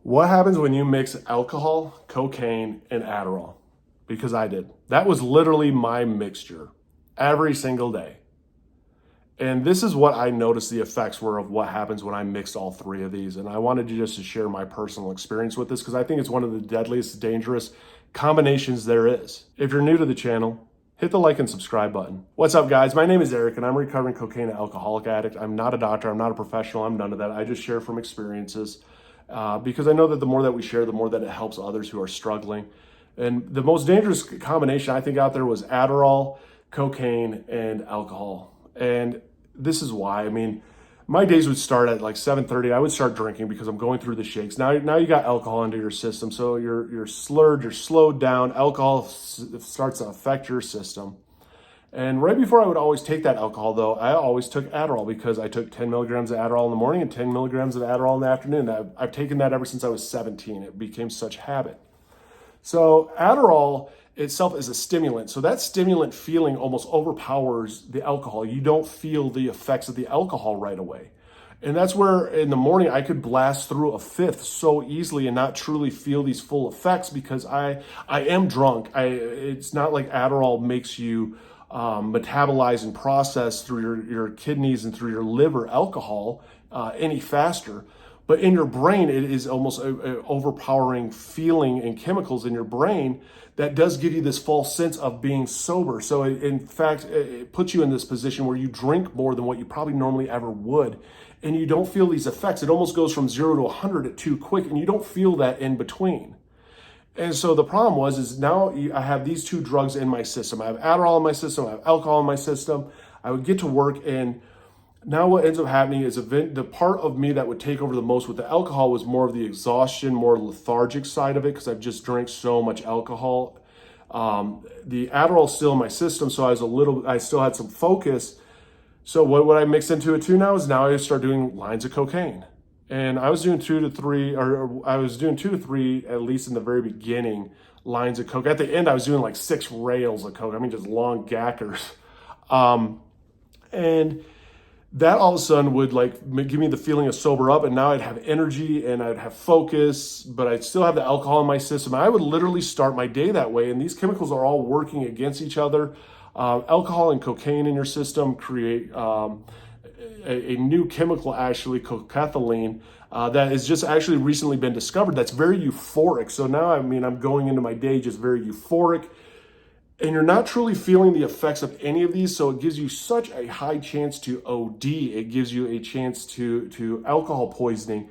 What happens when you mix alcohol, cocaine, and Adderall? Because I did. That was literally my mixture every single day. And this is what I noticed the effects were of what happens when I mixed all three of these. And I wanted to share my personal experience with this because I think it's one of the deadliest, dangerous combinations there is. If you're new to the channel, hit the like and subscribe button. What's up, guys? My name is Eric, and I'm a recovering cocaine and alcoholic addict. I'm not a doctor. I'm not a professional. I'm none of that. I just share from experiences because I know that the more that we share, the more that it helps others who are struggling. And the most dangerous combination I think out there was Adderall, cocaine, and alcohol. And this is why. I mean, my days would start at like 7:30. I would start drinking because I'm going through the shakes. Now you got alcohol into your system, so you're slurred, you're slowed down. Alcohol starts to affect your system. And right before I would always take that alcohol, though, I always took Adderall because I took 10 milligrams of Adderall in the morning and 10 milligrams of Adderall in the afternoon. I've taken that ever since I was 17. It became such habit. So Adderall itself is a stimulant. So that stimulant feeling almost overpowers the alcohol. You don't feel the effects of the alcohol right away. And that's where in the morning I could blast through a fifth so easily and not truly feel these full effects because I am drunk. It's not like Adderall makes you metabolize and process through your kidneys and through your liver alcohol any faster. But in your brain, it is almost an overpowering feeling and chemicals in your brain that does give you this false sense of being sober. So in fact, it puts you in this position where you drink more than what you probably normally ever would. And you don't feel these effects. It almost goes from 0 to 100 too quick, and you don't feel that in between. And so the problem is now I have these two drugs in my system. I have Adderall in my system. I have alcohol in my system. I would get to work, and now what ends up happening is the part of me that would take over the most with the alcohol was more of the exhaustion, more lethargic side of it because I've just drank so much alcohol. The Adderall's still in my system, so I still had some focus. So what I mix into it too now is now I start doing lines of cocaine. And I was doing 2 to 3, or I was doing 2 to 3, at least in the very beginning, lines of coke. At the end, I was doing like 6 rails of coke. I mean, just long gackers. And that all of a sudden would like give me the feeling of sober up, and now I'd have energy and I'd have focus, but I'd still have the alcohol in my system. I would literally start my day that way, and these chemicals are all working against each other. Alcohol and cocaine in your system create a new chemical, actually, cocethylene, that has just actually recently been discovered that's very euphoric. So now, I mean, I'm going into my day just very euphoric, and you're not truly feeling the effects of any of these. So it gives you such a high chance to OD. It gives you a chance to alcohol poisoning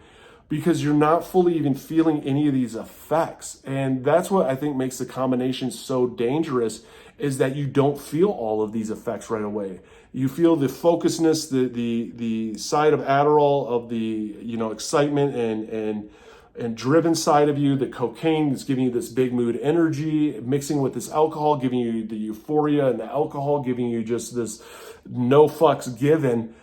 because you're not fully even feeling any of these effects. And that's what I think makes the combination so dangerous, is that you don't feel all of these effects right away. You feel the focusedness, the side of Adderall, of the excitement and driven side of you. The cocaine is giving you this big mood energy, mixing with this alcohol, giving you the euphoria, and the alcohol giving you just this no fucks given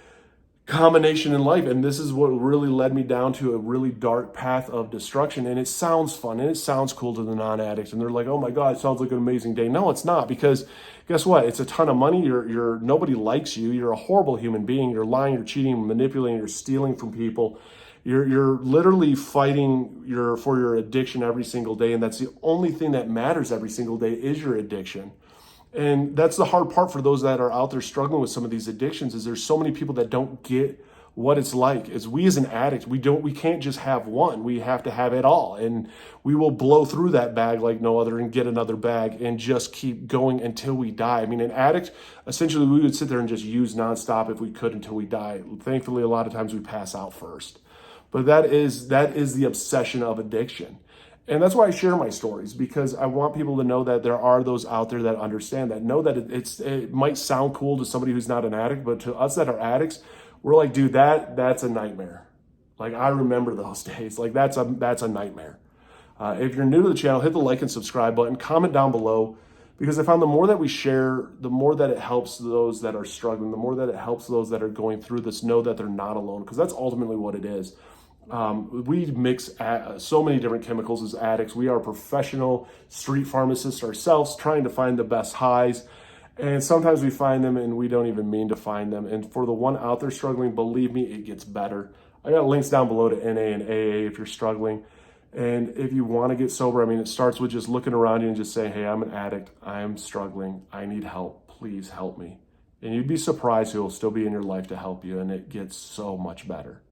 combination in life. And this is what really led me down to a really dark path of destruction. And it sounds fun and it sounds cool to the non-addicts, and they're like, oh my God, it sounds like an amazing day. No, it's not, because guess what? It's a ton of money. You're nobody likes you. You're a horrible human being. You're lying, you're cheating, manipulating, you're stealing from people. You're literally fighting for your addiction every single day, and that's the only thing that matters every single day is your addiction. And that's the hard part for those that are out there struggling with some of these addictions, is there's so many people that don't get what it's like. As we as an addict, we can't just have one. We have to have it all. And we will blow through that bag like no other and get another bag and just keep going until we die. I mean, an addict, essentially, we would sit there and just use nonstop if we could until we die. Thankfully, a lot of times we pass out first. But that is the obsession of addiction. And that's why I share my stories, because I want people to know that there are those out there that understand that, know that it might sound cool to somebody who's not an addict, but to us that are addicts, we're like, dude, that's a nightmare. Like, I remember those days. Like, that's a nightmare. If you're new to the channel, hit the like and subscribe button, comment down below, because I found the more that we share, the more that it helps those that are struggling, the more that it helps those that are going through this know that they're not alone, because that's ultimately what it is. We mix so many different chemicals as addicts. We are professional street pharmacists ourselves, trying to find the best highs. And sometimes we find them and we don't even mean to find them. And for the one out there struggling, believe me, it gets better. I got links down below to NA and AA if you're struggling. And if you want to get sober, I mean, it starts with just looking around you and just saying, hey, I'm an addict. I'm struggling. I need help. Please help me. And you'd be surprised who will still be in your life to help you. And it gets so much better.